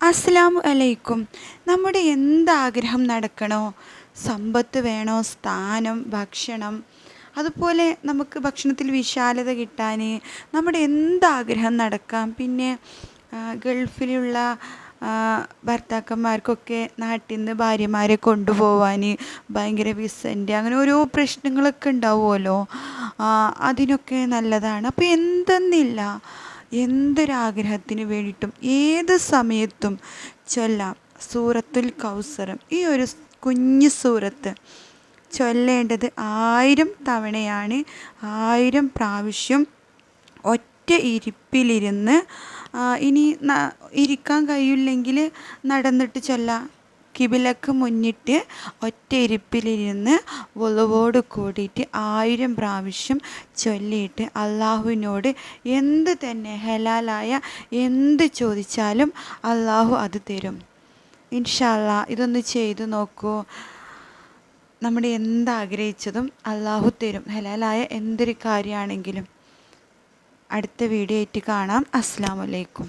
അസ്സലാമു അലൈക്കും. നമ്മുടെ എന്താഗ്രഹം നടക്കണോ, സമ്പത്ത് വേണോ, സ്ഥാനം, ഭക്ഷണം, അതുപോലെ നമുക്ക് ഭക്ഷണത്തിൽ വിശാലത കിട്ടാൻ നമ്മുടെ എന്താഗ്രഹം നടക്കാം. പിന്നെ ഗൾഫിലുള്ള ഭർത്താക്കന്മാർക്കൊക്കെ നാട്ടിൽ നിന്ന് ഭാര്യമാരെ കൊണ്ടുപോകാൻ ഭയങ്കര വിസൻ്റെ അങ്ങനെ ഓരോ പ്രശ്നങ്ങളൊക്കെ ഉണ്ടാവുമല്ലോ. അതിനൊക്കെ നല്ലതാണ്. അപ്പോൾ എന്തെന്നില്ല, എന്തൊരാഗ്രഹത്തിന് വേണ്ടിയിട്ടും ഏത് സമയത്തും ചൊല്ലാം സൂറത്തുൽ കൗസർ. ഈ ഒരു കുഞ്ഞു സൂറത്ത് ചൊല്ലേണ്ടത് 1000 തവണയാണ്. 1000 പ്രാവശ്യം ഒറ്റ ഇരിപ്പിലിരുന്ന്, ഇനി ഇരിക്കാൻ കഴിയില്ലെങ്കിൽ നടന്നിട്ട് ചൊല്ലാം. കിബിലക്ക് മുന്നിട്ട് ഒറ്റ ഇരിപ്പിലിരുന്ന് വുളുവോട് കൂടിയിട്ട് 1000 പ്രാവശ്യം ചൊല്ലിയിട്ട് അള്ളാഹുവിനോട് എന്ത് തന്നെ ഹലാലായ എന്ത് ചോദിച്ചാലും അള്ളാഹു അത് തരും. ഇൻഷാ അല്ലാഹ് ഇതൊന്ന് ചെയ്തു നോക്കൂ. നമ്മുടെ എന്താഗ്രഹിച്ചതും അള്ളാഹു തരും, ഹലാലായ എന്തൊരു കാര്യമാണെങ്കിലും. അടുത്ത വീഡിയോ ആയിട്ട് കാണാം. അസ്സലാമു അലൈക്കും.